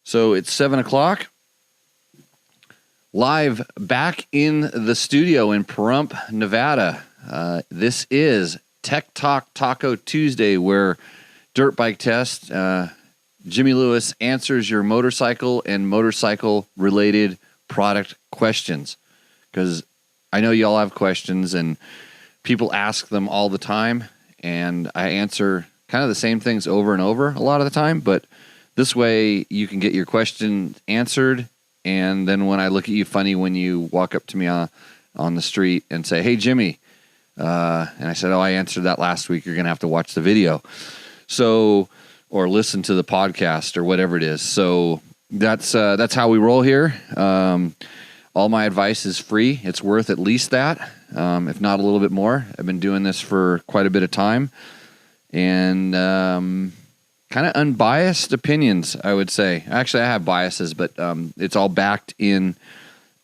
So it's 7 o'clock. Live back in the studio in Pahrump, Nevada. This is Tech Talk Taco Tuesday, where Dirt Bike Test, Jimmy Lewis answers your motorcycle and motorcycle-related product questions. Because I know y'all have questions, and people ask them all the time, and I answer kind of the same things over and over a lot of the time, but this way you can get your question answered, and then when I look at you funny when you walk up to me on the street and say, "Hey, Jimmy," and I said, "Oh, I answered that last week. You're going to have to watch the video." So, or listen to the podcast or whatever it is. So that's how we roll here. All my advice is free. It's worth at least that, if not a little bit more. I've been doing this for quite a bit of time, and kind of unbiased opinions, I would say. Actually, I have biases, but it's all backed in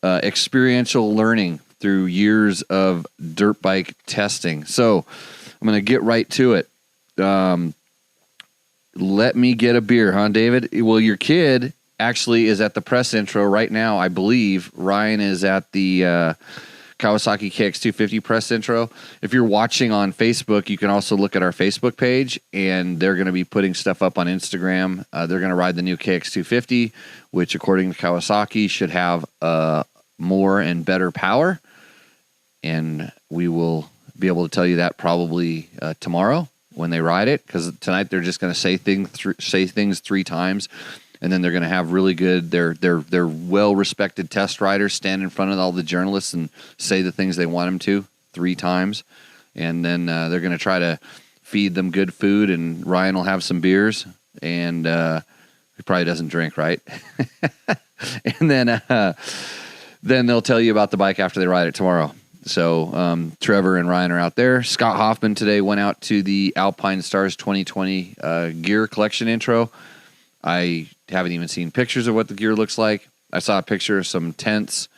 experiential learning through years of dirt bike testing. So I'm going to get right to it. Let me get a beer, huh, David? Well, your kid actually is at the press intro right now, I believe. Ryan is at the Kawasaki KX250 press intro. If you're watching on Facebook, you can also look at our Facebook page, and they're going to be putting stuff up on Instagram. They're going to ride the new KX250, which, according to Kawasaki, should have more and better power. And we will be able to tell you that probably tomorrow when they ride it, because tonight they're just going to say things 3 times, and then they're going to have really good, they're well-respected test riders stand in front of all the journalists and say the things they want them to 3 times, and then they're going to try to feed them good food, and Ryan will have some beers, and he probably doesn't drink, right? And then they'll tell you about the bike after they ride it tomorrow. So Trevor and Ryan are out there. Scott Hoffman today went out to the Alpine Stars 2020 gear collection intro. I haven't even seen pictures of what the gear looks like. I saw a picture of some tents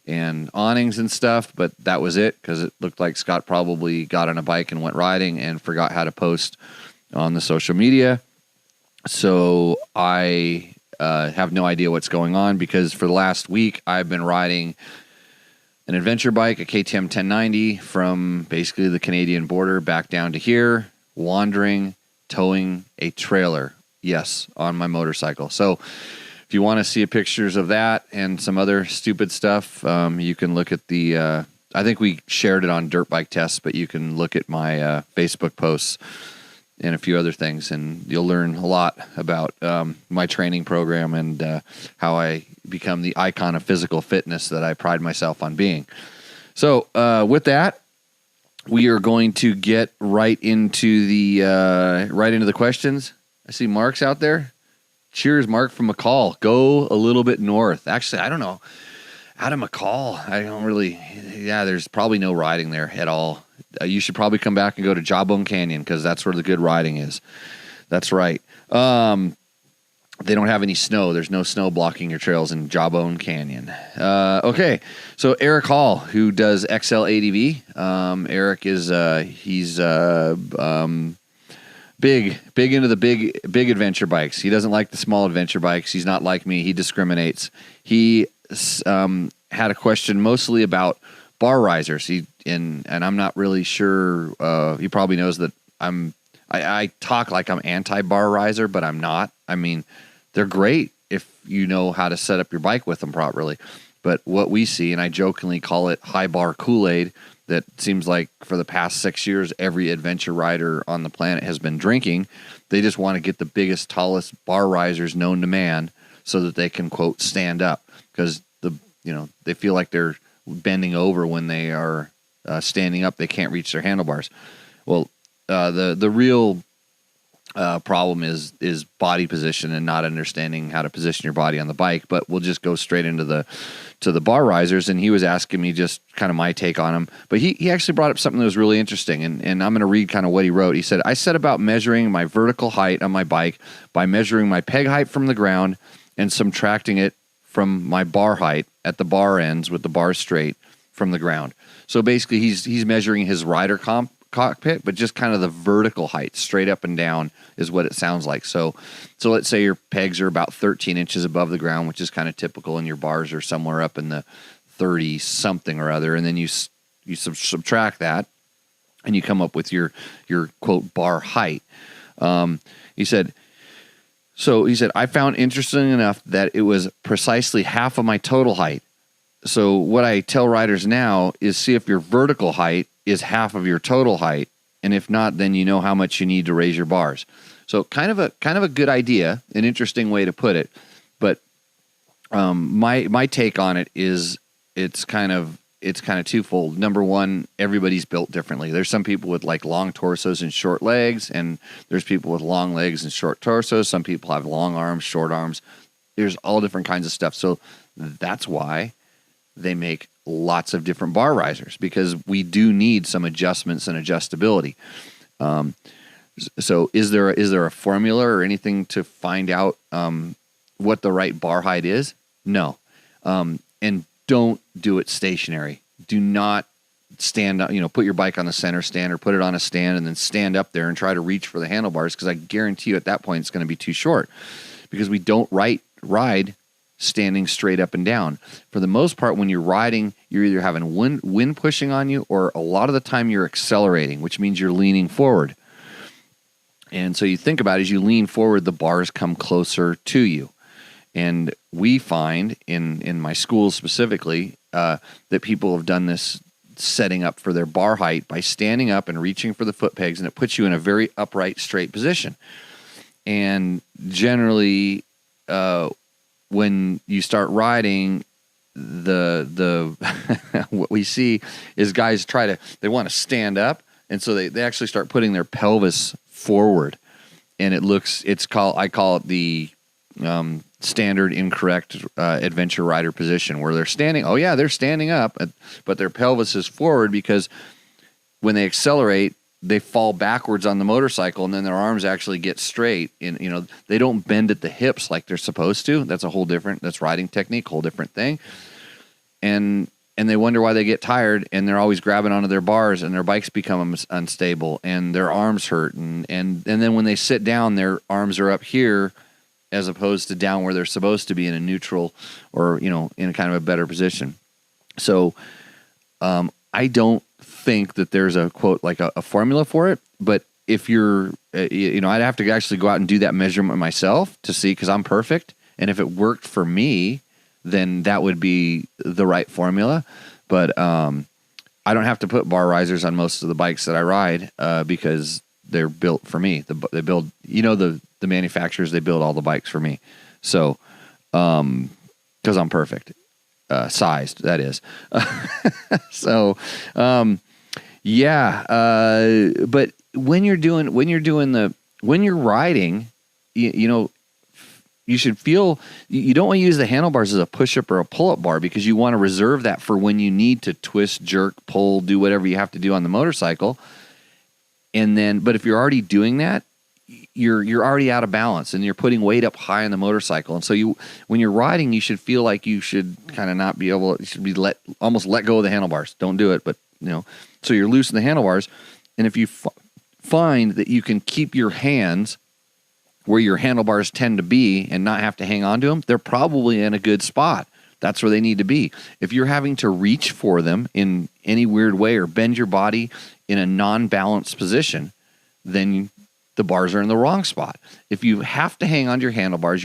and awnings and stuff, but that was it, because it looked like Scott probably got on a bike and went riding and forgot how to post on the social media. So I have no idea what's going on, because for the last week I've been riding an adventure bike, a KTM 1090, from basically the Canadian border back down to here, wandering, towing a trailer. Yes, on my motorcycle. So if you want to see pictures of that and some other stupid stuff, you can look at the, I think we shared it on Dirt Bike Tests, but you can look at my Facebook posts and a few other things, and you'll learn a lot about my training program and how I become the icon of physical fitness that I pride myself on being. So with that, we are going to get right into the questions. I see Mark's out there. Cheers, Mark from McCall. Go a little bit north. Actually, I don't know. Out of McCall, I don't really. Yeah, there's probably no riding there at all. You should probably come back and go to Jawbone Canyon, because that's where the good riding is. That's right. They don't have any snow. There's no snow blocking your trails in Jawbone Canyon. Okay, so Eric Hall, who does XL ADV. Eric is he's big into the big adventure bikes. He doesn't like the small adventure bikes. He's not like me. He discriminates. He had a question mostly about bar risers. And I'm not really sure. He probably knows that I talk like I'm anti-bar riser, but I'm not. I mean, they're great if you know how to set up your bike with them properly. But what we see, and I jokingly call it high bar Kool-Aid, that seems like for the past 6 years, every adventure rider on the planet has been drinking. They just want to get the biggest, tallest bar risers known to man so that they can, quote, stand up, because they feel like they're bending over when they are standing up. They can't reach their handlebars. Well, the real problem is body position and not understanding how to position your body on the bike. But we'll just go straight into the bar risers, and he was asking me just kind of my take on them. But he actually brought up something that was really interesting, and I'm going to read kind of what he wrote. He said, "I set about measuring my vertical height on my bike by measuring my peg height from the ground and subtracting it from my bar height at the bar ends with the bar straight from the ground." So basically he's measuring his rider cockpit, but just kind of the vertical height, straight up and down is what it sounds like. So let's say your pegs are about 13 inches above the ground, which is kind of typical, and your bars are somewhere up in the 30 something or other, and then you subtract that, and you come up with your quote bar height. He said, I found interesting enough that it was precisely half of my total height. So what I tell riders now is see if your vertical height is half of your total height, and if not, then you know how much you need to raise your bars. So kind of a good idea, an interesting way to put it. But my take on it is it's kind of twofold. Number one, everybody's built differently. There's some people with like long torsos and short legs, and there's people with long legs and short torsos. Some people have long arms, short arms. There's all different kinds of stuff. So that's why they make lots of different bar risers, because we do need some adjustments and adjustability. So is there a formula or anything to find out what the right bar height is? No. And don't do it stationary. Do not stand up, put your bike on the center stand or put it on a stand and then stand up there and try to reach for the handlebars, because I guarantee you at that point it's going to be too short, because we don't ride standing straight up and down. For the most part, when you're riding, you're either having wind pushing on you, or a lot of the time you're accelerating, which means you're leaning forward. And so you think about it, as you lean forward, the bars come closer to you. And we find in my schools specifically that people have done this setting up for their bar height by standing up and reaching for the foot pegs, and it puts you in a very upright, straight position. And generally, when you start riding, the what we see is guys they want to stand up, and so they actually start putting their pelvis forward, and I call it the standard incorrect adventure rider position, where they're standing. Oh yeah, they're standing up, but their pelvis is forward, because when they accelerate, they fall backwards on the motorcycle, and then their arms actually get straight. And they don't bend at the hips like they're supposed to. That's that's riding technique, whole different thing. And they wonder why they get tired, and they're always grabbing onto their bars, and their bikes become unstable, and their arms hurt, and then when they sit down, their arms are up here as opposed to down where they're supposed to be in a neutral or in a kind of a better position. So I don't think that there's a quote like a formula for it, but if you're I'd have to actually go out and do that measurement myself to see, because I'm perfect, and if it worked for me, then that would be the right formula. But I don't have to put bar risers on most of the bikes that I ride because they're built for me. They build, the manufacturers, they build all the bikes for me. So, because I'm perfect, sized, that is. So, but when you're riding, you should feel, you don't want to use the handlebars as a push-up or a pull-up bar, because you want to reserve that for when you need to twist, jerk, pull, do whatever you have to do on the motorcycle. But if you're already doing that, you're already out of balance, and you're putting weight up high on the motorcycle. And so when you're riding, you should feel like you should kind of not be able, you should be almost let go of the handlebars. Don't do it, but so you're loose in the handlebars. And if you find that you can keep your hands where your handlebars tend to be and not have to hang on to them, they're probably in a good spot. That's where they need to be. If you're having to reach for them in any weird way or bend your body in a non-balanced position, then the bars are in the wrong spot. If you have to hang on to your handlebars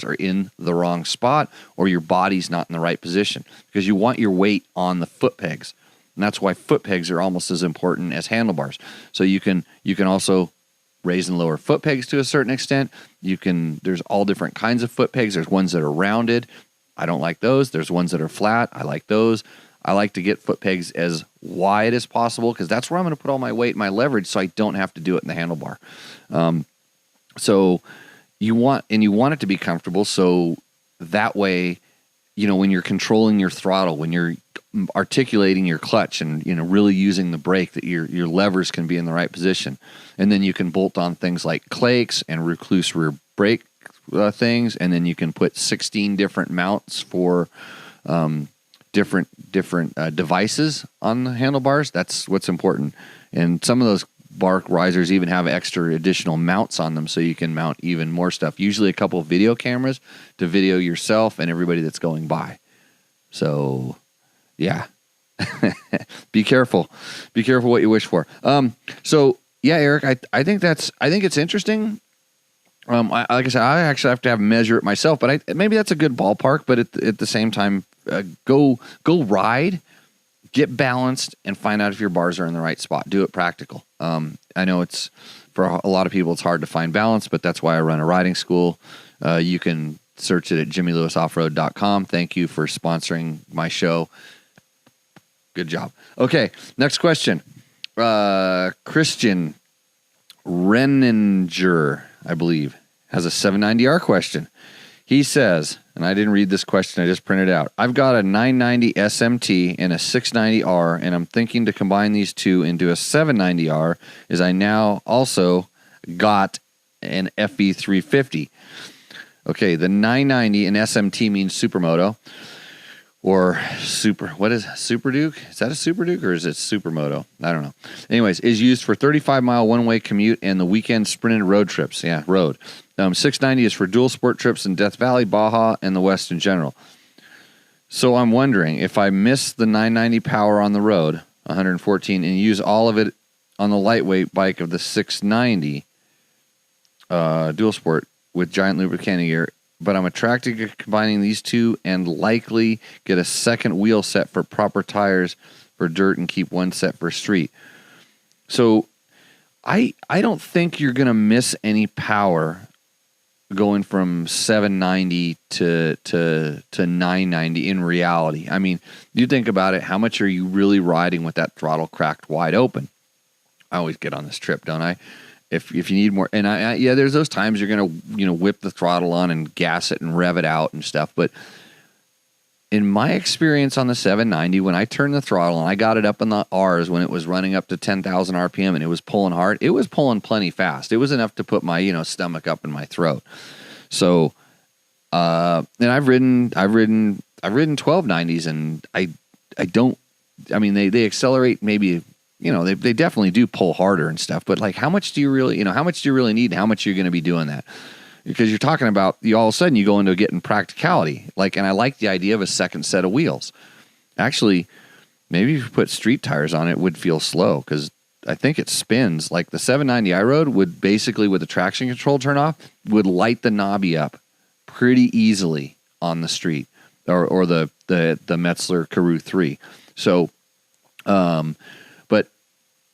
are in the wrong spot, or your body's not in the right position, because you want your weight on the foot pegs. And that's why foot pegs are almost as important as handlebars. So you can also raise and lower foot pegs to a certain extent. There's all different kinds of foot pegs. There's ones that are rounded. I don't like those. There's ones that are flat. I like those. I like to get foot pegs as wide as possible, because that's where I'm going to put all my weight and my leverage, so I don't have to do it in the handlebar. So you want it to be comfortable, so that way, when you're controlling your throttle, when you're articulating your clutch and really using the brake, that your levers can be in the right position. And then you can bolt on things like Claiks and recluse rear brake things, and then you can put 16 different mounts for different devices on the handlebars. That's what's important. And some of those Bark risers even have extra additional mounts on them, so you can mount even more stuff. Usually a couple of video cameras to video yourself and everybody that's going by. So, yeah. Be careful. Be careful what you wish for. So yeah, Eric, I think it's interesting. Like I said, I actually have to measure it myself, but maybe that's a good ballpark. But at the same time, go ride, get balanced, and find out if your bars are in the right spot. Do it practical. I know it's for a lot of people it's hard to find balance, but that's why I run a riding school. You can search it at jimmylewisoffroad.com. Thank you for sponsoring my show. Good job. Okay, next question. Christian Renninger, I believe, has a 790R question. He says, and I didn't read this question, I just printed it out. I've got a 990 SMT and a 690R, and I'm thinking to combine these two into a 790R, as I now also got an FE350. Okay, the 990 and SMT means Supermoto. Or what is Super Duke? Is that a Super Duke or is it Supermoto? I don't know. Anyways, is used for 35-mile one-way commute and the weekend sprinted road trips. Yeah, road. 690 is for dual sport trips in Death Valley, Baja, and the West in general. So I'm wondering if I miss the 990 power on the road, 114, and use all of it on the lightweight bike of the 690 dual sport with giant lubricating gear, but I'm attracted to combining these two and likely get a second wheel set for proper tires for dirt and keep one set for street. So I don't think you're going to miss any power going from 790 to 990 in reality. I mean, you think about it, how much are you really riding with that throttle cracked wide open? I always get on this trip, don't I? If you need more, and yeah, there's those times you're gonna whip the throttle on and gas it and rev it out and stuff. But in my experience on the 790, when I turned the throttle and I got it up in the R's when it was running up to 10,000 RPM and it was pulling hard, it was pulling plenty fast. It was enough to put my stomach up in my throat. So, and I've ridden 1290s, and I don't. I mean, they accelerate maybe. They definitely do pull harder and stuff, but like, how much do you really need and how much you're going to be doing that? Because you're talking about, all of a sudden you go into getting practicality. And I like the idea of a second set of wheels. Actually, maybe if you put street tires on it would feel slow, because I think it spins. Like the 790 I rode would basically, with the traction control turn off, would light the knobby up pretty easily on the street, or the Metzler Karoo 3. So, but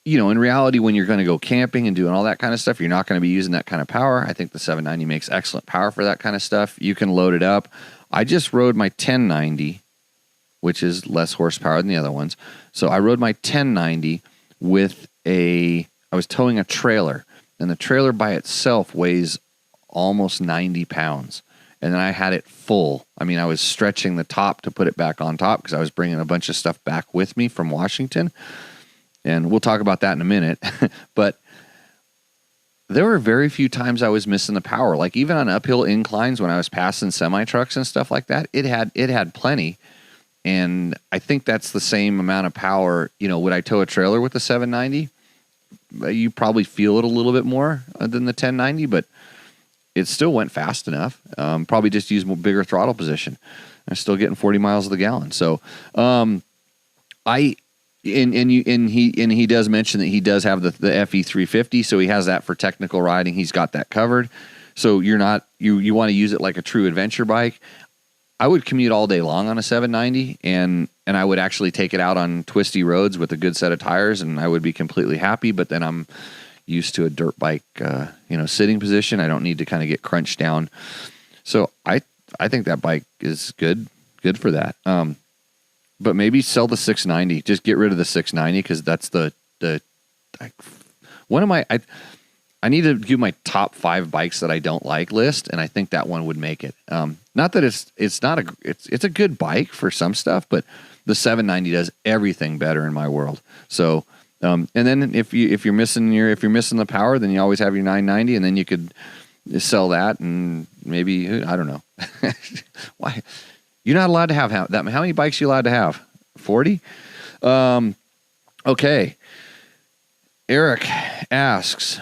in reality, when you're going to go camping and doing all that kind of stuff, you're not going to be using that kind of power. I think the 790 makes excellent power for that kind of stuff. You can load it up. I just rode my 1090, which is less horsepower than the other ones. So I rode my 1090 with I was towing a trailer, and the trailer by itself weighs almost 90 pounds. And then I had it full. I mean, I was stretching the top to put it back on top because I was bringing a bunch of stuff back with me from Washington. And we'll talk about that in a minute. But there were very few times I was missing the power. Like even on uphill inclines when I was passing semi-trucks and stuff like that, it had plenty. And I think that's the same amount of power. Would I tow a trailer with the 790? You probably feel it a little bit more than the 1090, but it still went fast enough. Probably just used a bigger throttle position. I'm still getting 40 miles to the gallon. So, he does mention that he does have the FE350, so he has that for technical riding. He's got that covered. So you want to use it like a true adventure bike. I would commute all day long on a 790, and I would actually take it out on twisty roads with a good set of tires, and I would be completely happy. But then I'm used to a dirt bike, sitting position. I don't need to kind of get crunched down. So I think that bike is good for that. But maybe sell the 690. Just get rid of the 690, because that's I need to do my top 5 bikes that I don't like list, and I think that one would make it. Not that it's a good bike for some stuff, but the 790 does everything better in my world. So, and then if you're missing the power, then you always have your 990, and then you could sell that, and maybe, I don't know. Why? You're not allowed to have that. How many bikes are you allowed to have? 40? Okay. Eric asks,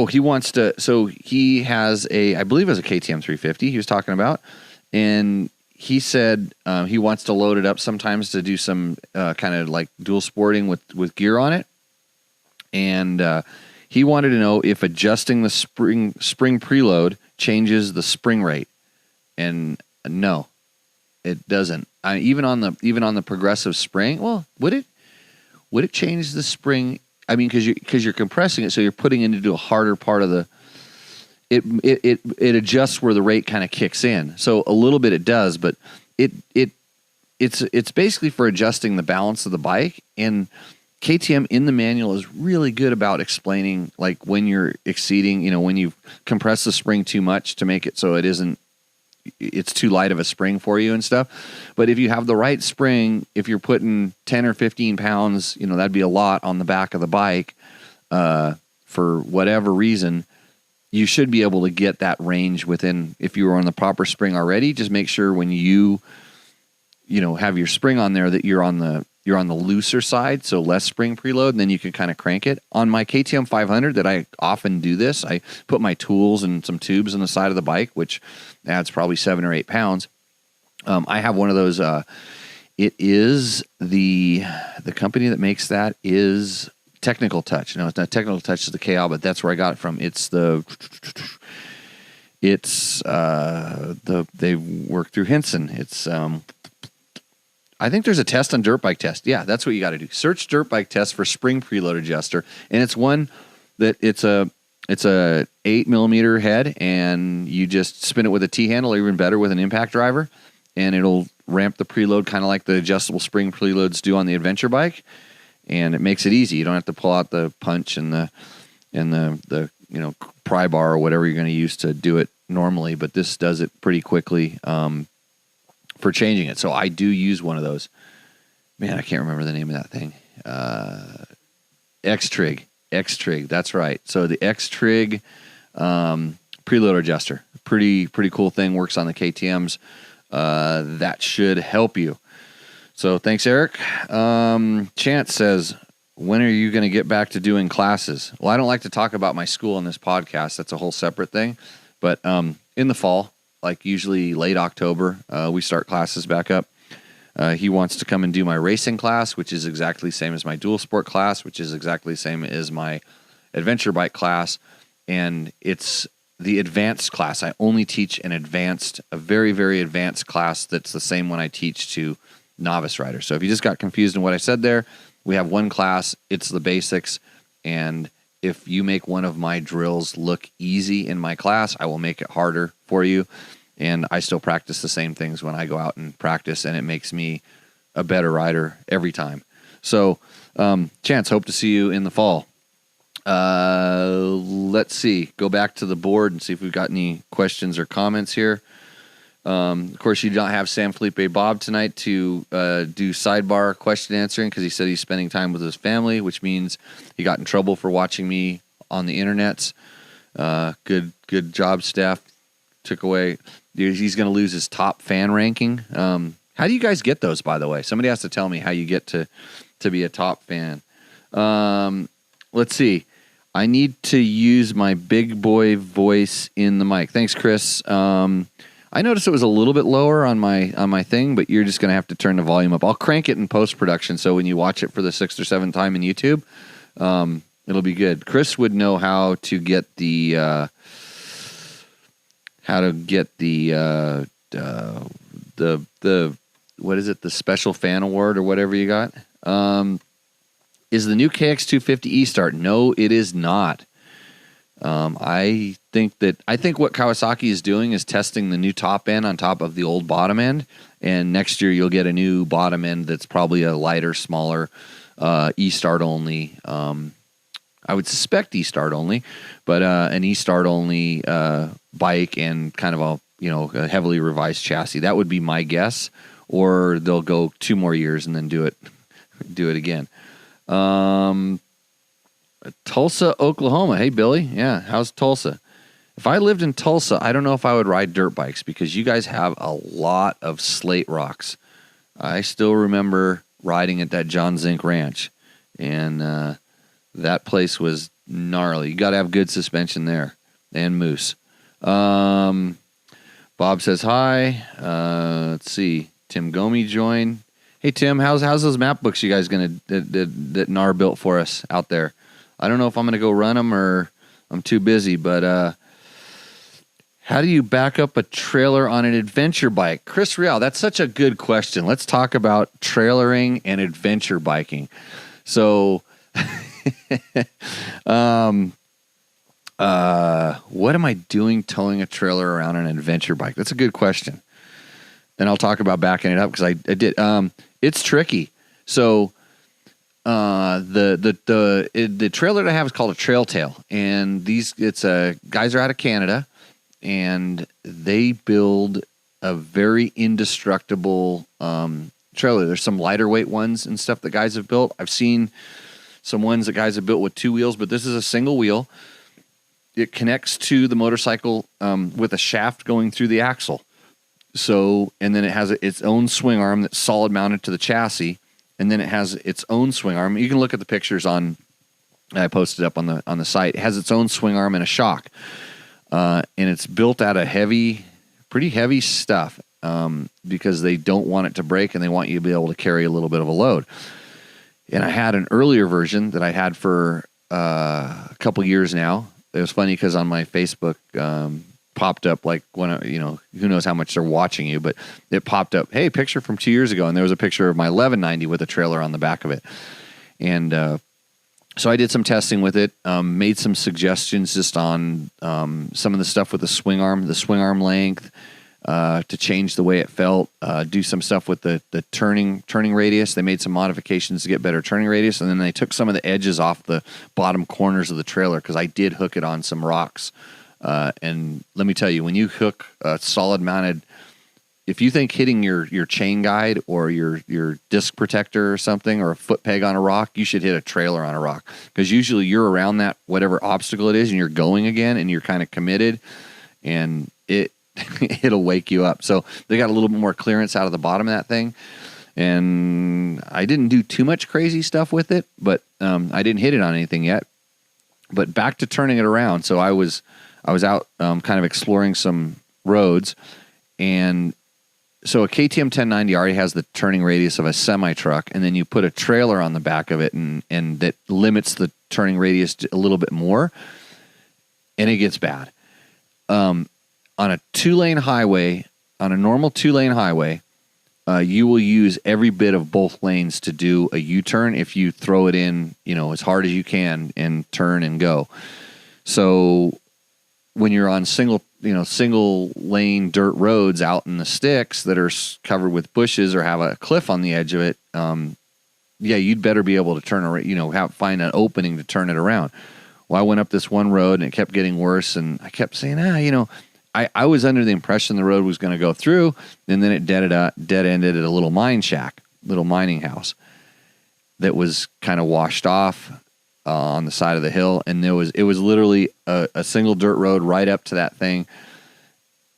he wants to, so he has I believe it was a KTM 350 he was talking about. And he said he wants to load it up sometimes to do some kind of like dual sporting with gear on it. And he wanted to know if adjusting the spring preload changes the spring rate. And no, it doesn't. Even on the progressive spring, well, would it change the spring? I mean, because you're compressing it, so you're putting it into a harder part of the. It adjusts where the rate kind of kicks in. So a little bit it does, but it's basically for adjusting the balance of the bike. And KTM in the manual is really good about explaining like when you're exceeding, when you compress the spring too much to make it so it's too light of a spring for you and stuff. But if you have the right spring, if you're putting 10 or 15 pounds, that'd be a lot on the back of the bike for whatever reason, you should be able to get that range within, if you were on the proper spring already. Just make sure when you have your spring on there that you're on the looser side, so less spring preload, and then you can kind of crank it. On my KTM 500 that I often do this, I put my tools and some tubes on the side of the bike, which adds probably 7 or 8 pounds. I have one of those. It is the company that makes that is Technical Touch. No, it's not Technical Touch, it's the KL, but that's where I got it from. They work through Henson. It's I think there's a test on Dirt Bike Test. Yeah, that's what you got to do. Search Dirt Bike Test for spring preload adjuster, and it's one that it's a 8mm head, and you just spin it with a T handle, or even better with an impact driver, and it'll ramp the preload kind of like the adjustable spring preloads do on the adventure bike, and it makes it easy. You don't have to pull out the punch and the pry bar or whatever you're going to use to do it normally, but this does it pretty quickly. For changing it. So I do use one of those. Man, I can't remember the name of that thing. X-Trig. That's right. So the X-Trig preload adjuster. Pretty cool thing. Works on the KTMs. That should help you. So thanks, Eric. Chance says, when are you going to get back to doing classes? Well, I don't like to talk about my school on this podcast. That's a whole separate thing. But in the fall, like usually late October, we start classes back up. He wants to come and do my racing class, which is exactly the same as my dual sport class, which is exactly the same as my adventure bike class. And it's the advanced class. I only teach a very, very advanced class that's the same one I teach to novice riders. So if you just got confused in what I said there, we have one class. It's the basics. And if you make one of my drills look easy in my class, I will make it harder for you. And I still practice the same things when I go out and practice, and it makes me a better rider every time. So, Chance, hope to see you in the fall. Let's see. Go back to the board and see if we've got any questions or comments here. Of course, you don't have Sam Felipe Bob tonight to do sidebar question answering because he said he's spending time with his family, which means he got in trouble for watching me on the internets. Good job, Steph. Took away. He's going to lose his top fan ranking. How do you guys get those, by the way? Somebody has to tell me how you get to be a top fan. Let's see. I need to use my big boy voice in the mic. Thanks, Chris. I noticed it was a little bit lower on my thing, but you're just going to have to turn the volume up. I'll crank it in post-production, so when you watch it for the 6th or 7th time in YouTube, it'll be good. Chris would know how to get the what is it? The special fan award or whatever you got. Is the new KX250 E-Start? No, it is not. I think what Kawasaki is doing is testing the new top end on top of the old bottom end, and next year you'll get a new bottom end that's probably a lighter, smaller E-Start only. I would suspect E-Start only, but an E-Start only bike and kind of a heavily revised chassis. That would be my guess. Or they'll go 2 more years and then do it again. Tulsa, Oklahoma. Hey, Billy. Yeah, how's Tulsa? If I lived in Tulsa, I don't know if I would ride dirt bikes because you guys have a lot of slate rocks. I still remember riding at that John Zink Ranch, and that place was gnarly. You got to have good suspension there, and moose. Bob says hi. Let's see. Tim Gomi joined. Hey Tim, how's those map books you guys that NAR built for us out there? I don't know if I'm gonna go run them or I'm too busy, but how do you back up a trailer on an adventure bike? Chris Real, that's such a good question. Let's talk about trailering and adventure biking. So, what am I doing towing a trailer around an adventure bike? That's a good question. And I'll talk about backing it up because I did. It's tricky. So, the trailer that I have is called a Trail Tail, and guys are out of Canada. And they build a very indestructible trailer. There's some lighter weight ones and stuff that guys have built. I've seen some ones that guys have built with 2 wheels, but this is a single wheel. It connects to the motorcycle with a shaft going through the axle. So, and then it has its own swing arm that's solid mounted to the chassis, and then it has its own swing arm. You can look at the pictures I posted up on the site. It has its own swing arm and a shock. And it's built out of pretty heavy stuff because they don't want it to break and they want you to be able to carry a little bit of a load. And I had an earlier version that I had for a couple years now. It was funny because on my Facebook popped up like who knows how much they're watching you, but it popped up, hey, picture from 2 years ago, and there was a picture of my 1190 with a trailer on the back of it, and so I did some testing with it, made some suggestions just on some of the stuff with the swing arm length, to change the way it felt, do some stuff with the turning radius. They made some modifications to get better turning radius, and then they took some of the edges off the bottom corners of the trailer because I did hook it on some rocks. And let me tell you, when you hook a solid mounted, if you think hitting your chain guide or your disc protector or something or a foot peg on a rock, you should hit a trailer on a rock because usually you're around that whatever obstacle it is and you're going again and you're kind of committed and it'll wake you up. So they got a little bit more clearance out of the bottom of that thing, and I didn't do too much crazy stuff with it, but I didn't hit it on anything yet. But back to turning it around. So I was out kind of exploring some roads, and so a KTM 1090 already has the turning radius of a semi-truck, and then you put a trailer on the back of it, and that limits the turning radius a little bit more, and it gets bad. On a 2-lane highway, on a normal 2-lane highway, you will use every bit of both lanes to do a U-turn if you throw it in, as hard as you can and turn and go. So when you're on single lane dirt roads out in the sticks that are covered with bushes or have a cliff on the edge of it, you'd better be able to turn around, find an opening to turn it around. Well, I went up this one road and it kept getting worse, and I kept saying, I was under the impression the road was going to go through, and then it dead-ended at a little mining house that was kind of washed off on the side of the hill, and it was literally a single dirt road right up to that thing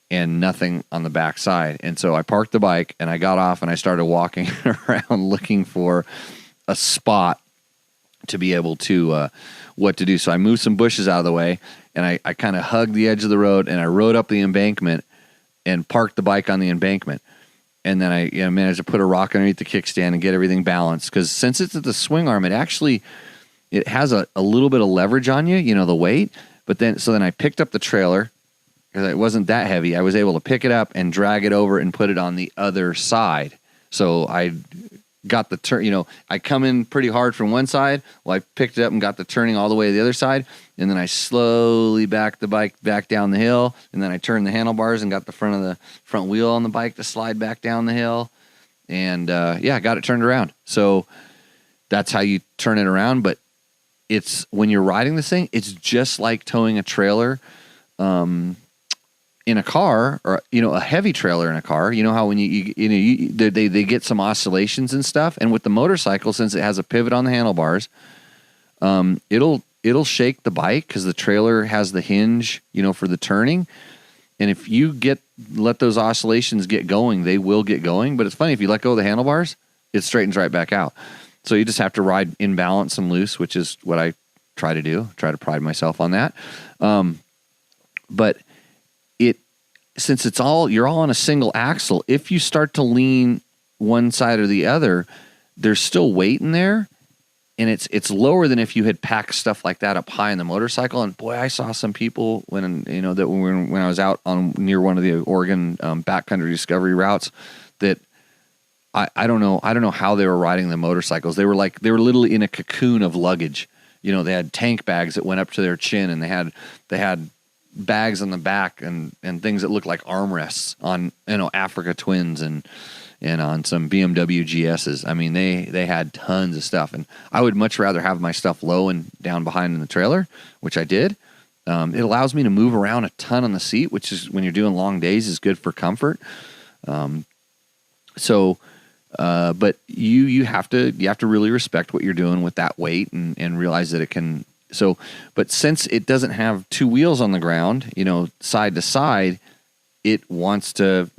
and nothing on the back side. And so I parked the bike and I got off and I started walking around looking for a spot to be able to what to do. So I moved some bushes out of the way, and I kind of hugged the edge of the road, and I rode up the embankment and parked the bike on the embankment. And then I managed to put a rock underneath the kickstand and get everything balanced, because since it's at the swing arm, it has a little bit of leverage on you, the weight. But then I picked up the trailer because it wasn't that heavy. I was able to pick it up and drag it over and put it on the other side. So I got the turn, I come in pretty hard from one side. Well, I picked it up and got the turning all the way to the other side. And then I slowly backed the bike back down the hill. And then I turned the handlebars and got the front wheel on the bike to slide back down the hill. And got it turned around. So that's how you turn it around. But it's when you're riding this thing, it's just like towing a trailer in a car, or a heavy trailer in a car. You know how when they get some oscillations and stuff, and with the motorcycle, since it has a pivot on the handlebars, it'll it'll shake the bike because the trailer has the hinge, for the turning. And if you let those oscillations get going, they will get going. But it's funny, if you let go of the handlebars, it straightens right back out. So you just have to ride in balance and loose, which is what I try to do. Try to pride myself on that. But since you're all on a single axle, if you start to lean one side or the other, there's still weight in there. And it's lower than if you had packed stuff like that up high in the motorcycle. And boy, I saw some people when I was out near one of the Oregon backcountry discovery routes that I don't know how they were riding the motorcycles. They were literally in a cocoon of luggage. They had tank bags that went up to their chin, and they had bags on the back and things that looked like armrests on Africa Twins and on some BMW GSs. I mean, they had tons of stuff, and I would much rather have my stuff low and down behind in the trailer, which I did. It allows me to move around a ton on the seat, which is, when you're doing long days, is good for comfort. But you have to really respect what you're doing with that weight and realize that it can. So, but since it doesn't have two wheels on the ground, side to side, it wants to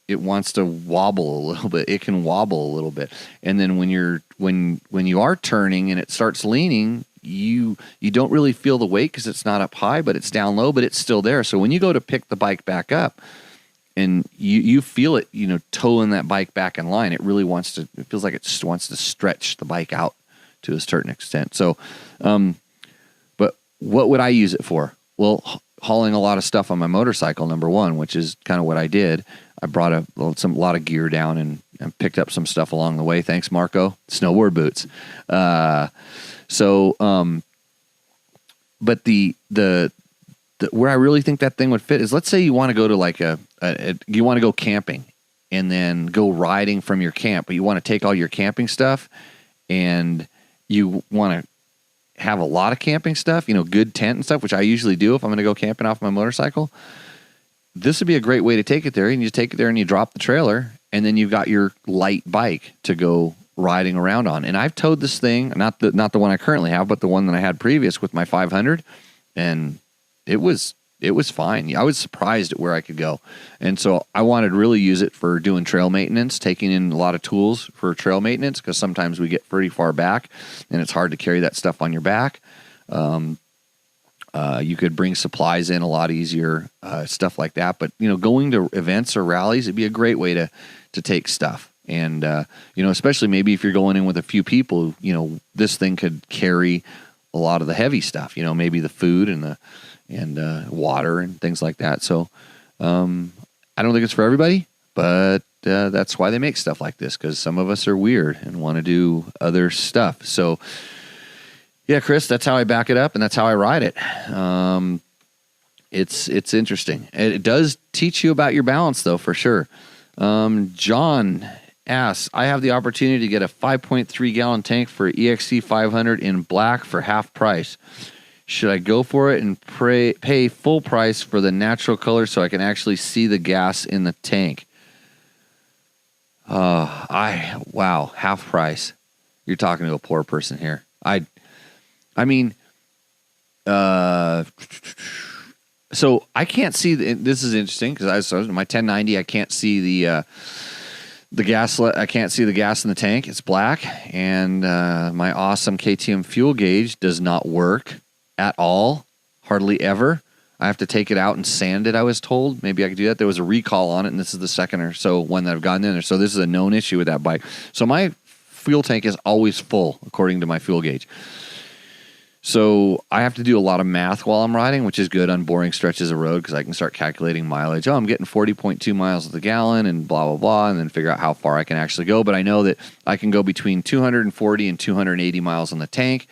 wobble a little bit. It can wobble a little bit. And then when you are turning and it starts leaning, you don't really feel the weight because it's not up high, but it's down low, but it's still there. So when you go to pick the bike back up and you feel it, towing that bike back in line, it feels like it just wants to stretch the bike out to a certain extent. So, but what would I use it for? Well, hauling a lot of stuff on my motorcycle, number one, which is kind of what I did. I brought a lot of gear down and picked up some stuff along the way. Thanks, Marco. Snowboard boots. But the where I really think that thing would fit is, let's say you want to go to you want to go camping and then go riding from your camp, but you want to take all your camping stuff and you want to have a lot of camping stuff, good tent and stuff, which I usually do if I'm going to go camping off my motorcycle. This would be a great way to take it there. And you take it there and you drop the trailer, and then you've got your light bike to go riding around on. And I've towed this thing, not the one I currently have, but the one that I had previous with my 500, and it was fine. I was surprised at where I could go. And so I wanted to really use it for doing trail maintenance, taking in a lot of tools for trail maintenance, because sometimes we get pretty far back and it's hard to carry that stuff on your back. You could bring supplies in a lot easier, stuff like that. But, going to events or rallies, it'd be a great way to take stuff. And, especially maybe if you're going in with a few people, this thing could carry a lot of the heavy stuff, maybe the food and water and things like that. So I don't think it's for everybody, but that's why they make stuff like this, because some of us are weird and want to do other stuff. So, yeah, Chris, that's how I back it up, and that's how I ride it. It's interesting. It does teach you about your balance, though, for sure. John asks, I have the opportunity to get a 5.3 gallon tank for EXC 500 in black for half price. Should I go for it and pay full price for the natural color so I can actually see the gas in the tank? Wow, half price. You're talking to a poor person here. So I can't see this is interesting because my 1090, I can't see the gas. I can't see the gas in the tank. It's black, and my awesome KTM fuel gauge does not work at all, hardly ever. I have to take it out and sand it, I was told. Maybe I could do that. There was a recall on it, and this is the second or so one that I've gotten in there. So this is a known issue with that bike. So my fuel tank is always full, according to my fuel gauge. So I have to do a lot of math while I'm riding, which is good on boring stretches of road because I can start calculating mileage. I'm getting 40.2 miles to the gallon and blah, blah, blah, and then figure out how far I can actually go. But I know that I can go between 240 and 280 miles on the tank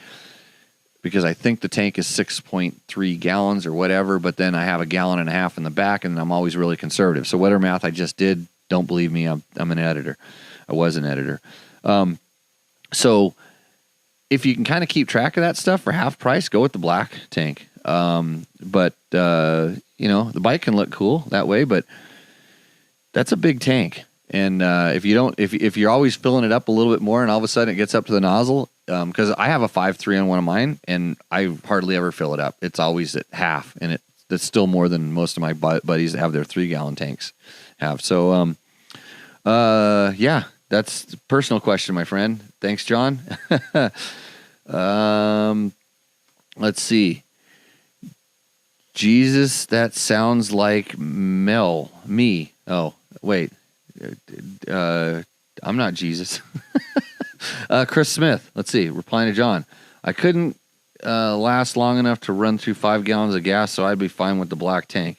because I think the tank is 6.3 gallons or whatever, but then I have a gallon and a half in the back, and I'm always really conservative. So whatever math I just did, don't believe me, I'm an editor. I was an editor. So if you can kind of keep track of that stuff for half price, go with the black tank. But the bike can look cool that way, but that's a big tank. And if you're always filling it up a little bit more and all of a sudden it gets up to the nozzle, because I have a 5.3 on one of mine, and I hardly ever fill it up. It's always at half, and that's still more than most of my buddies that have their 3-gallon tanks have. So, yeah, that's a personal question, my friend. Thanks, John. Let's see. Jesus, that sounds like me. Oh, wait. I'm not Jesus. Chris Smith, let's see, replying to John. I couldn't last long enough to run through 5 gallons of gas, so I'd be fine with the black tank.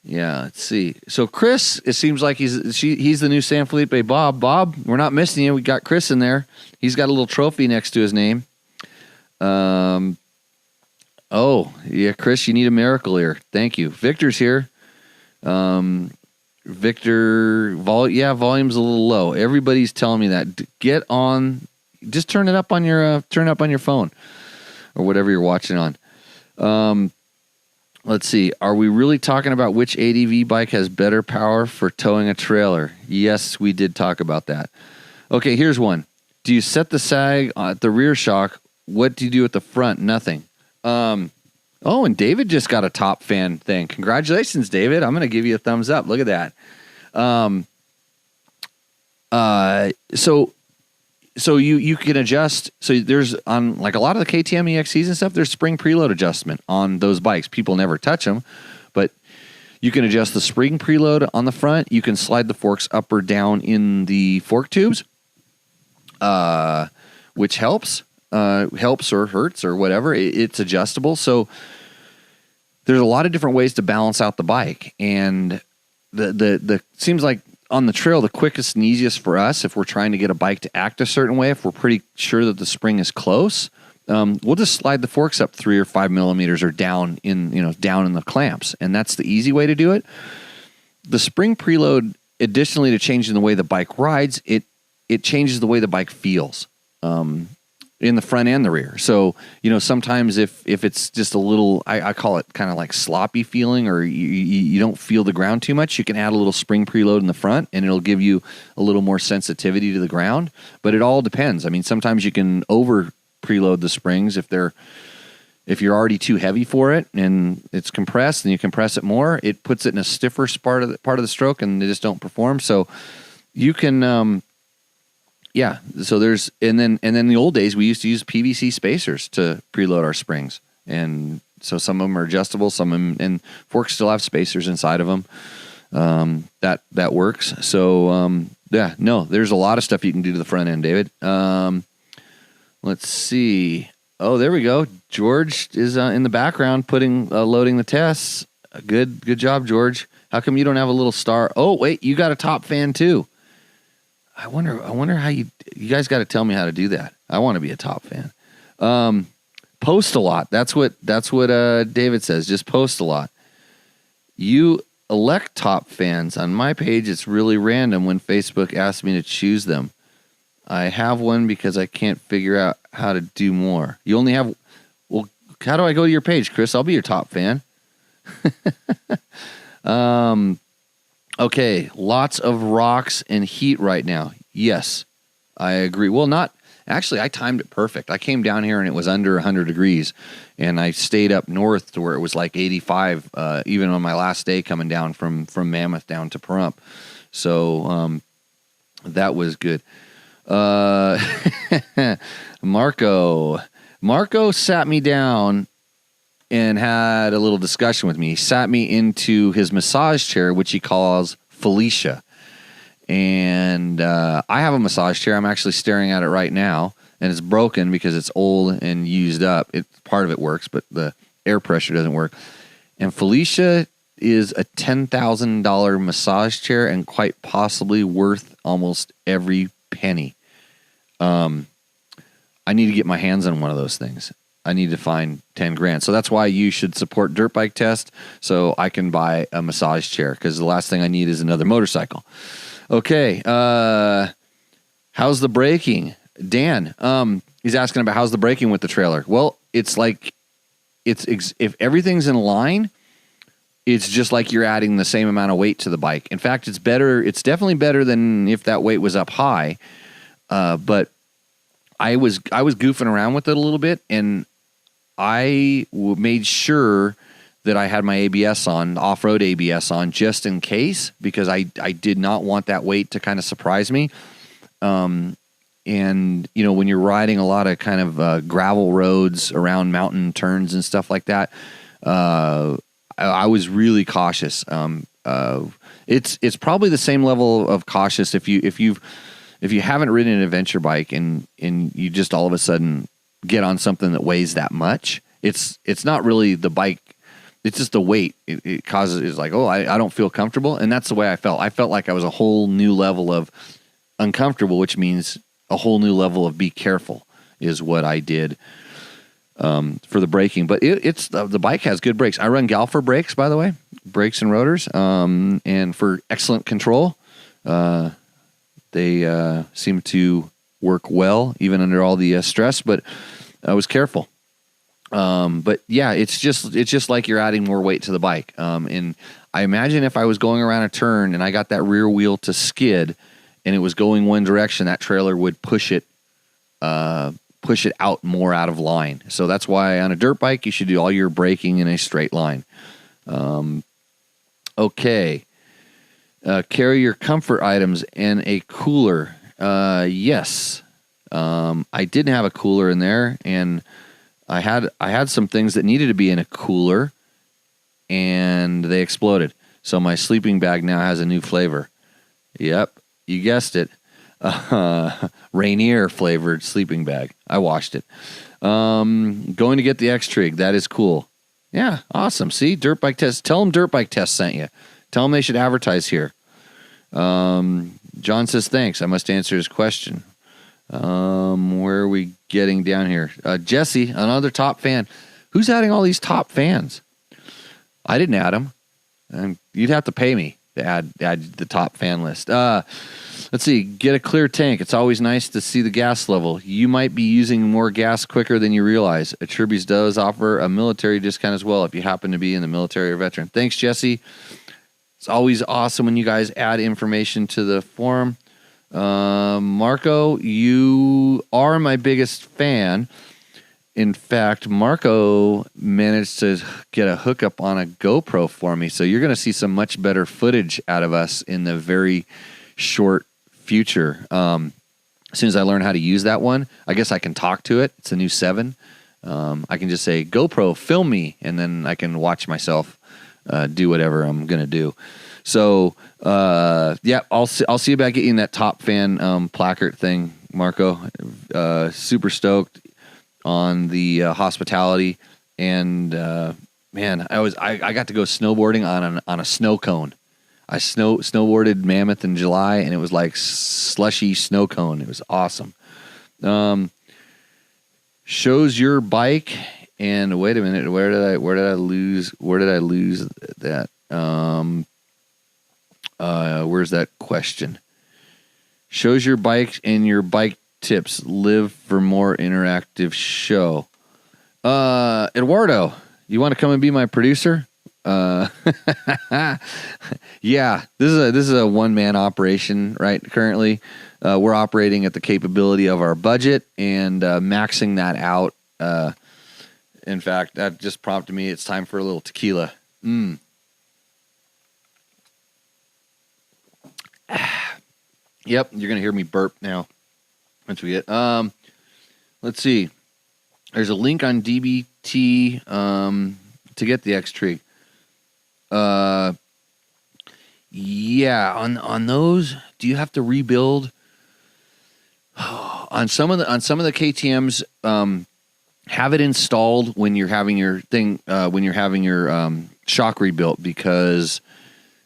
Yeah, let's see. So Chris, it seems like he's the new San Felipe Bob. Bob, we're not missing you. We got Chris in there. He's got a little trophy next to his name. Oh, yeah, Chris, you need a miracle here. Thank you. Victor's here. Victor, volume's a little low. Everybody's telling me that. Get on, just turn it up on your phone or whatever you're watching on. Let's see. Are we really talking about which ADV bike has better power for towing a trailer? Yes, we did talk about that. Okay, here's one. Do you set the sag at the rear shock? What do you do at the front? Nothing. Oh, and David just got a top fan thing. Congratulations, David. I'm going to give you a thumbs up. Look at that. So you can adjust. So there's on like a lot of the KTM EXCs and stuff, there's spring preload adjustment on those bikes. People never touch them, but you can adjust the spring preload on the front. You can slide the forks up or down in the fork tubes, which helps or hurts or whatever. It's adjustable. So there's a lot of different ways to balance out the bike. And the seems like on the trail, the quickest and easiest for us, if we're trying to get a bike to act a certain way, if we're pretty sure that the spring is close, we'll just slide the forks up 3 or 5 millimeters or down in the clamps. And that's the easy way to do it. The spring preload, additionally to changing the way the bike rides, it changes the way the bike feels. In the front and the rear. So, sometimes if it's just a little, I call it kind of like sloppy feeling, or you don't feel the ground too much, you can add a little spring preload in the front and it'll give you a little more sensitivity to the ground. But it all depends. I mean, sometimes you can over preload the springs if you're already too heavy for it and it's compressed and you compress it more, it puts it in a stiffer part of the stroke and they just don't perform. So you can, yeah. So there's, and then in the old days, we used to use PVC spacers to preload our springs. And so some of them are adjustable, some of them, and forks still have spacers inside of them. That works. So, there's a lot of stuff you can do to the front end, David. Let's see. Oh, there we go. George is in the background loading the tests. Good job, George. How come you don't have a little star? Oh, wait, you got a top fan too. I wonder how you guys got to tell me how to do that. I want to be a top fan. Post a lot. That's what David says. Just post a lot. You elect top fans. On my page, it's really random when Facebook asks me to choose them. I have one because I can't figure out how to do more. You only have, well, how do I go to your page, Chris? I'll be your top fan. Okay, lots of rocks and heat right now. Yes, I agree. Well, actually, I timed it perfect. I came down here and it was under 100 degrees, and I stayed up north to where it was like 85, even on my last day coming down from Mammoth down to Pahrump. So that was good. Marco sat me down and had a little discussion with me. He sat me into his massage chair, which he calls Felicia. And I have a massage chair. I'm actually staring at it right now, and it's broken because it's old and used up. Part of it works, but the air pressure doesn't work. And Felicia is a $10,000 massage chair and quite possibly worth almost every penny. I need to get my hands on one of those things. I need to find 10 grand. So that's why you should support Dirt Bike Test so I can buy a massage chair, because the last thing I need is another motorcycle. Okay. How's the braking? Dan, he's asking about how's the braking with the trailer. Well, it's like, if everything's in line, it's just like you're adding the same amount of weight to the bike. In fact, it's better. It's definitely better than if that weight was up high. But I was goofing around with it a little bit, and I made sure that I had my ABS on, off-road ABS on, just in case, because I did not want that weight to kind of surprise me. And, you know, when you're riding a lot of kind of gravel roads around mountain turns and stuff like that, I was really cautious. It's probably the same level of cautious if you haven't ridden an adventure bike and you just all of a sudden get on something that weighs that much. It's not really the bike. It's just the weight. It causes, it's like, oh, I don't feel comfortable. And that's the way I felt. I felt like I was a whole new level of uncomfortable, which means a whole new level of be careful is what I did for the braking. But the bike has good brakes. I run Galfer brakes, by the way, brakes and rotors, and for excellent control. They seem to work well, even under all the stress, but I was careful. But yeah, it's just like you're adding more weight to the bike. And I imagine if I was going around a turn and I got that rear wheel to skid and it was going one direction, that trailer would push it out more out of line. So that's why on a dirt bike, you should do all your braking in a straight line. Okay. Carry your comfort items and a cooler. Yes. I didn't have a cooler in there, and I had some things that needed to be in a cooler, and they exploded. So my sleeping bag now has a new flavor. Yep, you guessed it. Rainier flavored sleeping bag. I washed it. Going to get the X-Trig. That is cool. Yeah, awesome. See, Dirt Bike Test. Tell them Dirt Bike Test sent you. Tell them they should advertise here. John says, thanks. I must answer his question. Where are we getting down here? Jesse, another top fan. Who's adding all these top fans? I didn't add them. You'd have to pay me to add the top fan list. Let's see. Get a clear tank. It's always nice to see the gas level. You might be using more gas quicker than you realize. Attributes does offer a military discount as well if you happen to be in the military or veteran. Thanks, Jesse. It's always awesome when you guys add information to the forum. Marco, you are my biggest fan. In fact, Marco managed to get a hookup on a GoPro for me, so you're going to see some much better footage out of us in the very short future. As soon as I learn how to use that one, I guess I can talk to it. It's a new 7. I can just say, GoPro, film me, and then I can watch myself do whatever I'm going to do. So, yeah, I'll see about getting that top fan placard thing, Marco. Super stoked on the hospitality, and man, I got to go snowboarding on a snow cone. I snowboarded Mammoth in July, and it was like slushy snow cone. It was awesome. Shows your bike, and wait a minute, where did I lose that? Where's that question? Shows your bike and your bike tips. Live for more interactive show. Eduardo, you want to come and be my producer? Yeah, this is a one-man operation, right? Currently, we're operating at the capability of our budget and maxing that out. In fact, that just prompted me. It's time for a little tequila. Yep, you're gonna hear me burp now. Once we get, let's see. There's a link on DBT to get the X-Trig. Yeah, on those, do you have to rebuild? on some of the KTM's, have it installed when you're having your thing, when you're having your shock rebuilt, because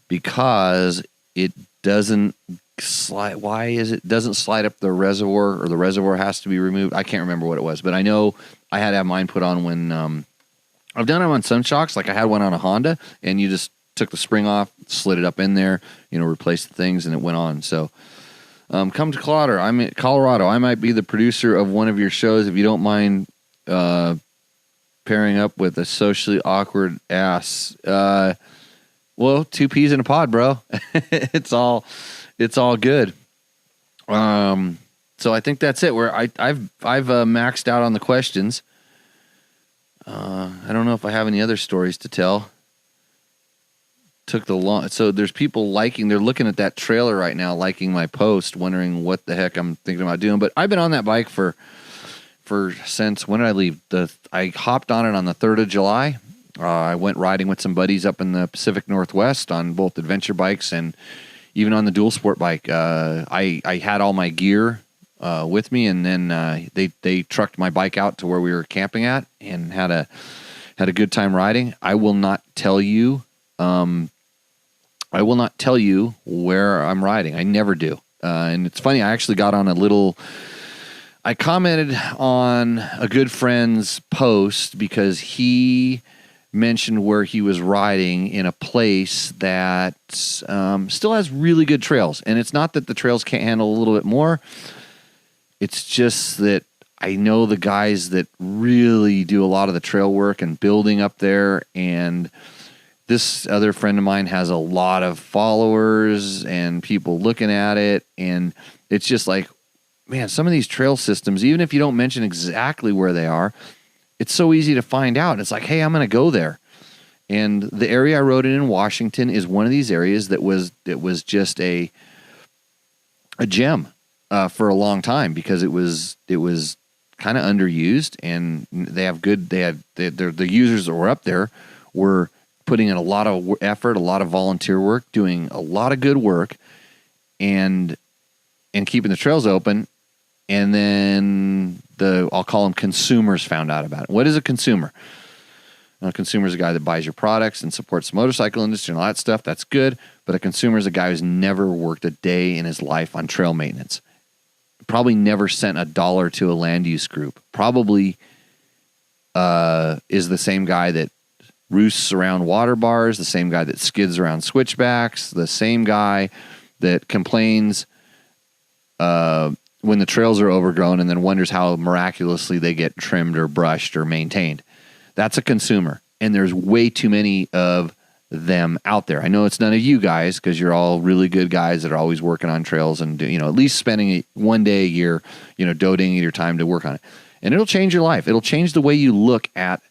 it doesn't slide. Why is it doesn't slide up the reservoir, or the reservoir has to be removed? I can't remember what it was, but I know I had to have mine put on when I've done them on some shocks. Like I had one on a Honda, and you just took the spring off, slid it up in there, replaced the things, and it went on. So come to Colorado. I'm in Colorado. I might be the producer of one of your shows if you don't mind pairing up with a socially awkward ass. Well, 2 peas in a pod, bro. It's all good. So I think that's it. Where I've maxed out on the questions. I don't know if I have any other stories to tell. Took the long. So there's people liking. They're looking at that trailer right now, liking my post, wondering what the heck I'm thinking about doing. But I've been on that bike for since when did I leave? I hopped on it on the 3rd of July. I went riding with some buddies up in the Pacific Northwest on both adventure bikes and even on the dual sport bike. I had all my gear with me, and then they trucked my bike out to where we were camping at and had a good time riding. I will not tell you where I'm riding. I never do. And it's funny, I actually got on I commented on a good friend's post because he mentioned where he was riding in a place that still has really good trails. And it's not that the trails can't handle a little bit more. It's just that I know the guys that really do a lot of the trail work and building up there. And this other friend of mine has a lot of followers and people looking at it. And it's just like, man, some of these trail systems, even if you don't mention exactly where they are, it's so easy to find out. It's like, hey, I'm going to go there. And the area I rode in Washington is one of these areas that was just a gem for a long time because it was kind of underused, and the users that were up there were putting in a lot of effort, a lot of volunteer work, doing a lot of good work, and keeping the trails open. And then I'll call them consumers found out about it. What is a consumer? A consumer is a guy that buys your products and supports the motorcycle industry and all that stuff. That's good. But a consumer is a guy who's never worked a day in his life on trail maintenance. Probably never sent $1 to a land use group. Probably is the same guy that roosts around water bars, the same guy that skids around switchbacks, the same guy that complains when the trails are overgrown and then wonders how miraculously they get trimmed or brushed or maintained. That's a consumer. And there's way too many of them out there. I know it's none of you guys because you're all really good guys that are always working on trails and, at least spending one day a year, donating your time to work on it. And it'll change your life. It'll change the way you look at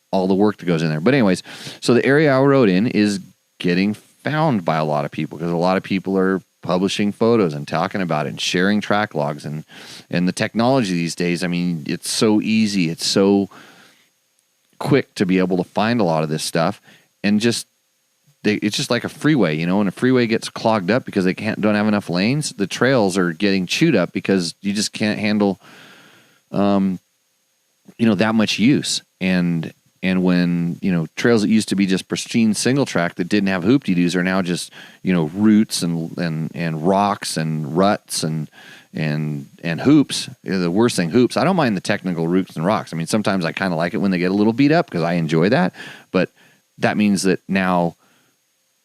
all the work that goes in there. But anyways, so the area I rode in is getting found by a lot of people because a lot of people are publishing photos and talking about it and sharing track logs and the technology these days. I mean, it's so easy. It's so quick to be able to find a lot of this stuff, and it's just like a freeway, when a freeway gets clogged up because they don't have enough lanes, the trails are getting chewed up because you just can't handle, that much use. And when, trails that used to be just pristine single track that didn't have hoop-de-doos are now just, roots and rocks and ruts and hoops. The worst thing, hoops. I don't mind the technical roots and rocks. I mean, sometimes I kind of like it when they get a little beat up because I enjoy that. But that means that now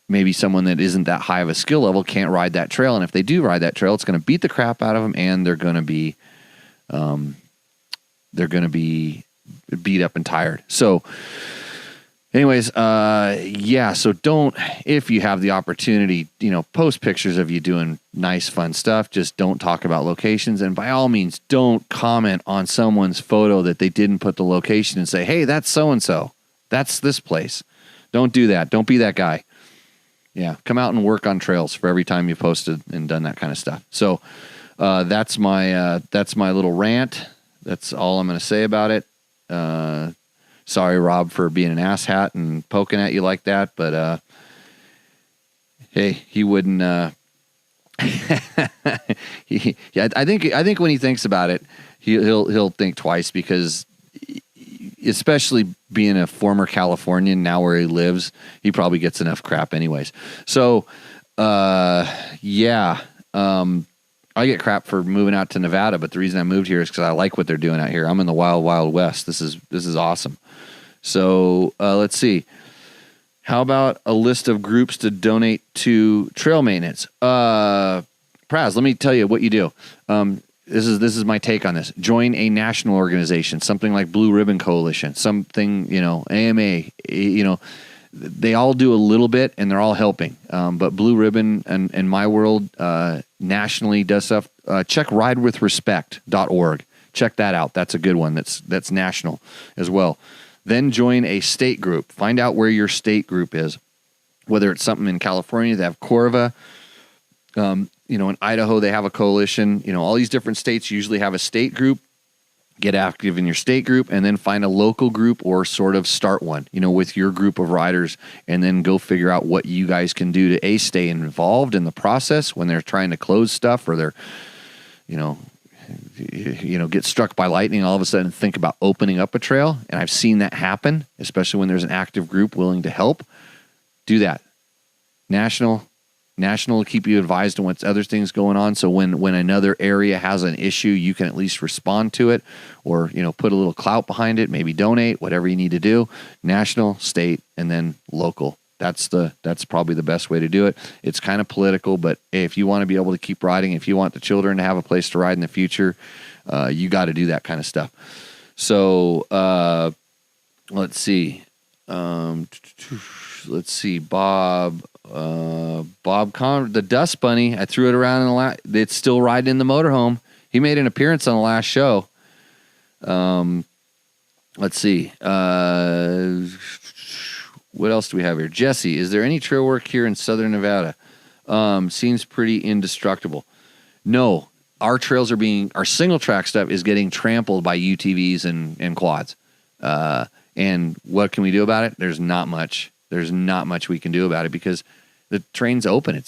maybe someone that isn't that high of a skill level can't ride that trail. And if they do ride that trail, it's going to beat the crap out of them, and they're going to be beat up and tired. So anyways, so if you have the opportunity, post pictures of you doing nice, fun stuff. Just don't talk about locations. And by all means, don't comment on someone's photo that they didn't put the location and say, hey, that's so-and-so. That's this place. Don't do that. Don't be that guy. Yeah. Come out and work on trails for every time you posted and done that kind of stuff. So, that's my little rant. That's all I'm going to say about it. Sorry, Rob, for being an asshat and poking at you like that, but hey, he wouldn't. I think when he thinks about it, he'll think twice because, especially being a former Californian, now where he lives, he probably gets enough crap anyways. So, I get crap for moving out to Nevada, but the reason I moved here is because I like what they're doing out here. I'm in the wild, wild west. This is awesome. So let's see. How about a list of groups to donate to trail maintenance? Praz, let me tell you what you do. This is my take on this. Join a national organization, something like Blue Ribbon Coalition, something, AMA, they all do a little bit and they're all helping. But Blue Ribbon and My World nationally does stuff. check ridewithrespect.org. Check that out. That's a good one. That's national as well. Then join a state group. Find out where your state group is. Whether it's something in California, they have Corva. In Idaho, they have a coalition. All these different states usually have a state group. Get active in your state group, and then find a local group or sort of start one, with your group of riders, and then go figure out what you guys can do to stay involved in the process when they're trying to close stuff, or they're, get struck by lightning, all of a sudden think about opening up a trail. And I've seen that happen, especially when there's an active group willing to help. Do that. National will keep you advised on what's other things going on. So when another area has an issue, you can at least respond to it, or, put a little clout behind it, maybe donate, whatever you need to do. National, state, and then local. That's probably the best way to do it. It's kind of political, but if you want to be able to keep riding, if you want the children to have a place to ride in the future, you got to do that kind of stuff. So let's see. Bob the Dust Bunny. I threw it around it's still riding in the motorhome. He made an appearance on the last show. Let's see. What else do we have here? Jesse, is there any trail work here in Southern Nevada? Seems pretty indestructible. No, our trails our single track stuff is getting trampled by UTVs and quads. And what can we do about it? There's not much. There's not much we can do about it because the terrain's open.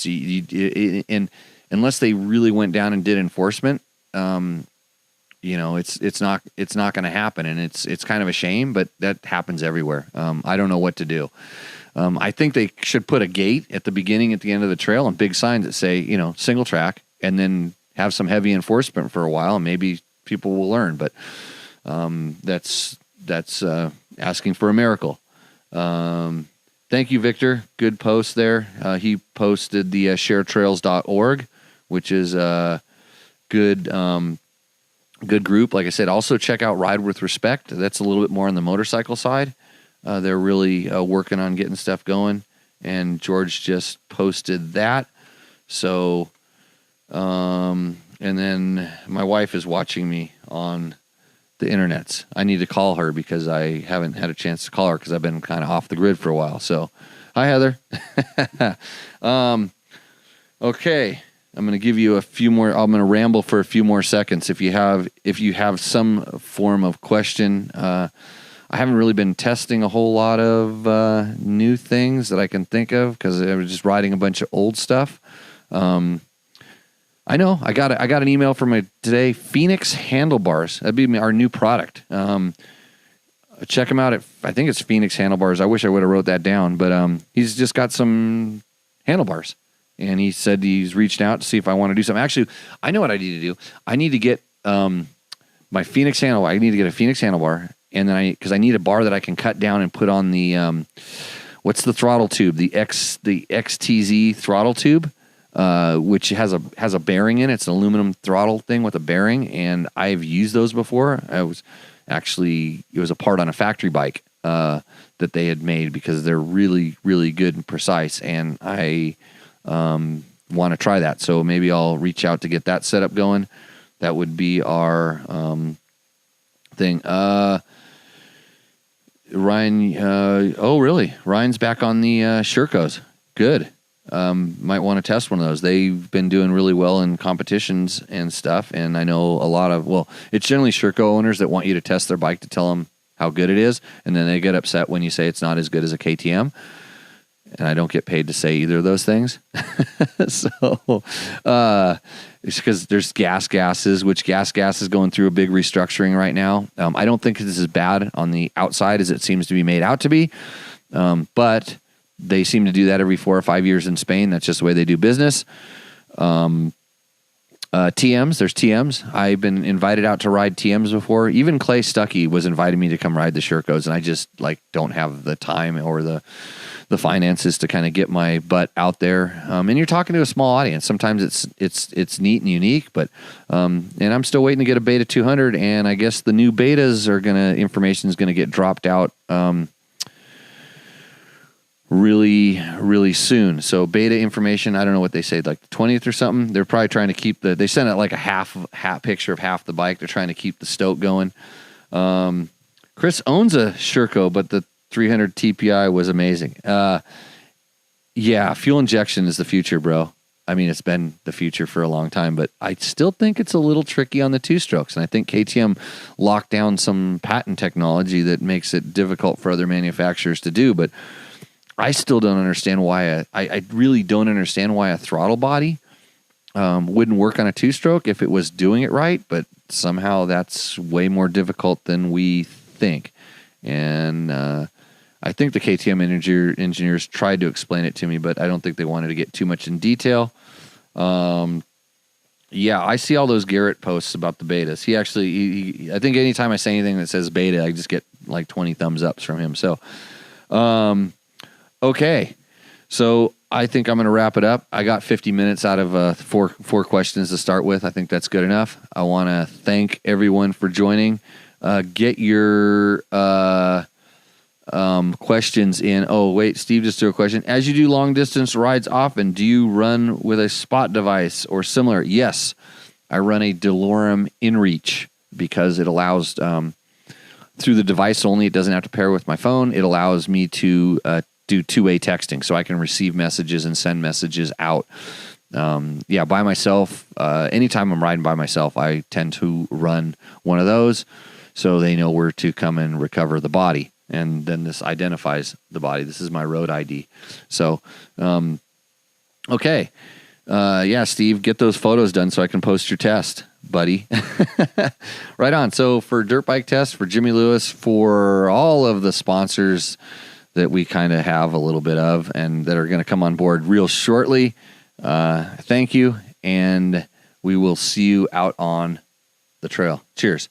And unless they really went down and did enforcement, it's not going to happen, and it's kind of a shame, but that happens everywhere. I don't know what to do. I think they should put a gate at the beginning, at the end of the trail, and big signs that say, single track, and then have some heavy enforcement for a while, and maybe people will learn. But that's asking for a miracle. Thank you, Victor. Good post there. He posted the sharetrails.org, which is a good group. Like I said, also check out Ride with Respect. That's a little bit more on the motorcycle side. They're really working on getting stuff going, and George just posted that. So, and then my wife is watching me on the internets. I need to call her because I haven't had a chance to call her because I've been kind of off the grid for a while. So, hi, Heather. Okay. I'm going to give you a few more. I'm going to ramble for a few more seconds. If you have some form of question, I haven't really been testing a whole lot of new things that I can think of because I was just riding a bunch of old stuff. I know I got an email from today. Phoenix handlebars. That'd be our new product. Check him out I think it's Phoenix handlebars. I wish I would have wrote that down, but he's just got some handlebars. And he said he's reached out to see if I want to do something. Actually, I know what I need to do. I need to get my Phoenix handlebar. I need to get a Phoenix handlebar, and then because I need a bar that I can cut down and put on the what's the throttle tube? The XTZ throttle tube, which has a bearing in it. It's an aluminum throttle thing with a bearing, and I've used those before. It was a part on a factory bike that they had made because they're really, really good and precise, and I want to try that. So maybe I'll reach out to get that set up going. That would be our thing. Ryan, oh really? Ryan's back on the Shercos. Good. Might want to test one of those. They've been doing really well in competitions and stuff. And I know it's generally Sherco owners that want you to test their bike to tell them how good it is. And then they get upset when you say it's not as good as a KTM. And I don't get paid to say either of those things. So it's because there's gases, which gas is going through a big restructuring right now. I don't think this is as bad on the outside as it seems to be made out to be. But they seem to do that every 4 or 5 years in Spain. That's just the way they do business. TMs, there's TMs. I've been invited out to ride TMs before. Even Clay Stuckey was inviting me to come ride the Shercos, and I just don't have the time or the finances to kind of get my butt out there. And you're talking to a small audience. Sometimes it's neat and unique, but and I'm still waiting to get a Beta 200, and I guess the new betas information is gonna get dropped out really, really soon. So beta information, I don't know what they say, like the 20th or something. They're probably trying to keep they sent out like a half picture of half the bike. They're trying to keep the stoke going. Chris owns a Sherco, but the 300 TPI was amazing. Yeah, fuel injection is the future, bro. I mean, it's been the future for a long time, but I still think it's a little tricky on the two strokes. And I think KTM locked down some patent technology that makes it difficult for other manufacturers to do. But I still don't understand why I really don't understand why a throttle body wouldn't work on a two stroke if it was doing it right. But somehow that's way more difficult than we think. And I think the KTM engineers tried to explain it to me, but I don't think they wanted to get too much in detail. Yeah, I see all those Garrett posts about the betas. He actually, I think anytime I say anything that says beta, I just get like 20 thumbs ups from him. So, okay. So I think I'm going to wrap it up. I got 50 minutes out of four questions to start with. I think that's good enough. I want to thank everyone for joining. Get your questions in. Oh, wait, Steve just threw a question. As you do long distance rides often, do you run with a spot device or similar? Yes, I run a DeLorem InReach because it allows, through the device only, it doesn't have to pair with my phone. It allows me to do two-way texting, so I can receive messages and send messages out. Yeah, by myself. Anytime I'm riding by myself, I tend to run one of those so they know where to come and recover the body. And then this identifies the body. This is my road ID. So, okay. Yeah, Steve, get those photos done so I can post your test, buddy. Right on. So for Dirt Bike Test, for Jimmy Lewis, for all of the sponsors that we kind of have a little bit of and that are going to come on board real shortly, thank you. And we will see you out on the trail. Cheers.